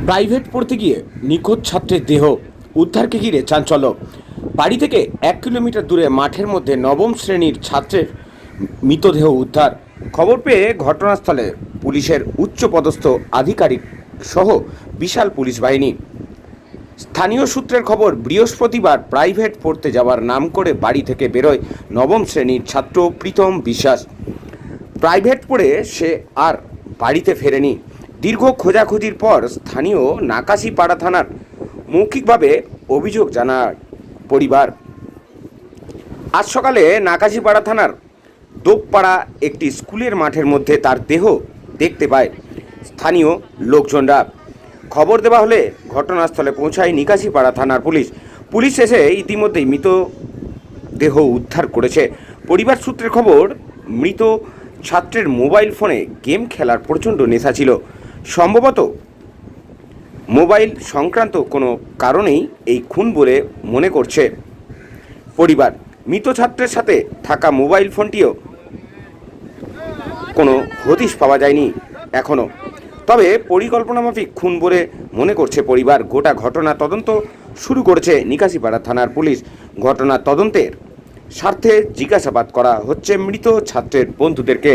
Private পড়তে গিয়ে নিখোঁজ ছাত্রের দেহ উদ্ধারকে ঘিরে চাঞ্চল্য। বাড়ি থেকে 1 কিলোমিটার দূরে মাঠের মধ্যে নবম শ্রেণীর ছাত্রের মৃতদেহ উদ্ধার। খবর পেয়ে ঘটনাস্থলে পুলিশের উচ্চপদস্থ আধিকারিক সহ বিশাল পুলিশ বাহিনী। স্থানীয় সূত্রের খবর, বৃহস্পতিবার প্রাইভেট পড়তে যাওয়ার নাম করে বাড়ি থেকে বেরোয় নবম শ্রেণীর ছাত্র প্রীতম বিশ্বাস। প্রাইভেট পড়ে সে আর বাড়িতে ফেরেনি। দীর্ঘ খোঁজাখুঁজির পর স্থানীয় নাকাশিপাড়া থানার মৌখিকভাবে অভিযোগ জানায় পরিবার। আজ সকালে নাকাশিপাড়া থানার দোপপাড়া একটি স্কুলের মাঠের মধ্যে তার দেহ দেখতে পায় স্থানীয় লোকজনরা। খবর দেওয়া হলে ঘটনাস্থলে পৌঁছায় নিকাশিপাড়া থানার পুলিশ এসে ইতিমধ্যেই মৃতদেহ উদ্ধার করেছে। পরিবার সূত্রের খবর, মৃত ছাত্রের মোবাইল ফোনে গেম খেলার প্রচণ্ড নেশা ছিল। সম্ভবত মোবাইল সংক্রান্ত কোনো কারণেই এই খুন বলে মনে করছে পরিবার। মৃত ছাত্রের সাথে থাকা মোবাইল ফোনটিও কোনো হদিশ পাওয়া যায়নি এখনও, তবে পরিকল্পনামাফিক খুন বলে মনে করছে পরিবার। গোটা ঘটনা তদন্ত শুরু করেছে নিকাশিপাড়া থানার পুলিশ। ঘটনা তদন্তের স্বার্থে জিজ্ঞাসাবাদ করা হচ্ছে মৃত ছাত্রের বন্ধুদেরকে।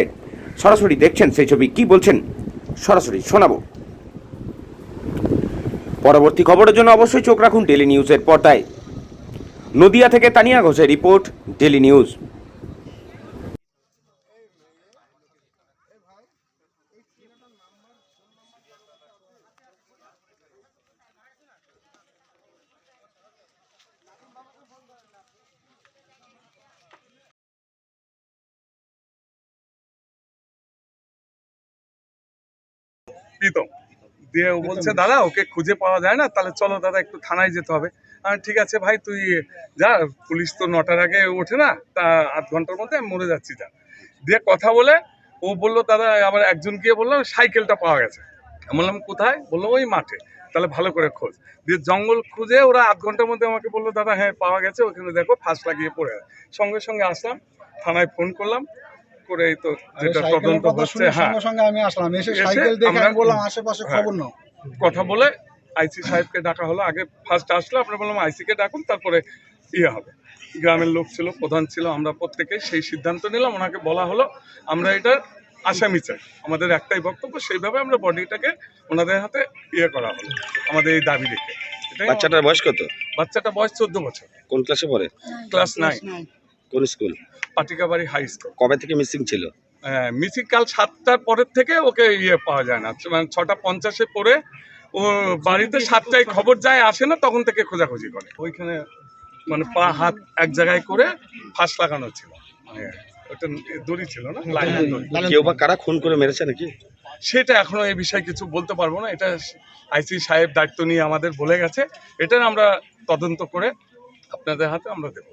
সরাসরি দেখছেন সেই ছবি, কি বলছেন সরাসরি শোনাবো। পরবর্তী খবরের জন্য অবশ্যই চোখ রাখুন ডেলি নিউজের পর্দায়। নদিয়া থেকে তানিয়া ঘোষের রিপোর্ট, ডেলি নিউজ। প্রীতম দিয়ে ও বলছে, দাদা ওকে খুঁজে পাওয়া যায় না, তাহলে চলো দাদা একটু থানায় যেতে হবে। ঠিক আছে ভাই, তুই যা, পুলিশ তো 9টার আগে ওঠে না, তা আধ ঘন্টার মধ্যে আমি মরে যাচ্ছি, যা। দিয়ে কথা বলে ও বললো, দাদা আবার একজন গিয়ে বললাম সাইকেলটা পাওয়া গেছে। আমি বললাম কোথায়? বললো ওই মাঠে। তাহলে ভালো করে খোঁজ। দিয়ে জঙ্গল খুঁজে ওরা আধ ঘন্টার মধ্যে আমাকে বললো, দাদা হ্যাঁ পাওয়া গেছে, ওখানে দেখো ফাঁস লাগিয়ে পড়ে আছে। সঙ্গে সঙ্গে আসলাম, থানায় ফোন করলাম, করে এই তো যেটা তদন্ত হচ্ছে। হ্যাঁ, সঙ্গে আমি আসলাম, এসে সাইকেল দেখে আমি বললাম আশেপাশে খবর নাও। কথা বলে আইসি সাহেবকে ডাকা হলো। আগে ফার্স্ট আসলো, আমরা বললাম আইসিকে ডাকুন, তারপরে ইয়ে হবে। গ্রামের লোক ছিল, প্রধান ছিল, আমরা প্রত্যেকেই সেই সিদ্ধান্ত নিলাম। ওনাকে বলা হলো আমরা এটার আসামি চাই, আমাদের একটাই বক্তব্য, সেইভাবে আমরা বডিটাকে ওনাদের হাতে ইয়ে করা হলো, আমাদের এই দাবি রেখে। বাচ্চাটার বয়স কত? বাচ্চাটা বয়স 14 বছর। কোন ক্লাসে পড়ে? ক্লাস 9। কোন স্কুল? Patikabari high school. কবে থেকে মিসিং ছিল? মিসিং কাল 7টার পরের থেকে ওকে ইয়ে পাওয়া যায় না, মানে 6:50-এ পরে ও বাড়িতে 7টায় খবর যায়, আসে না, তখন থেকে খোঁজাখুঁজি করে। ওইখানে মানে পা হাত এক জায়গায় করে ফাঁস লাগানো ছিল, ওটা দড়ি ছিল না, লাইনের দড়ি। কেউ বা কারা খুন করে মেরেছে নাকি? সেটা এখনো এই বিষয়ে কিছু বলতে পারবো না, এটা আইসি সাহেব দায়িত্ব নিয়ে আমাদের বলে গেছে। এটা আমরা তদন্ত করে আপনাদের হাতে আমরা দেবো।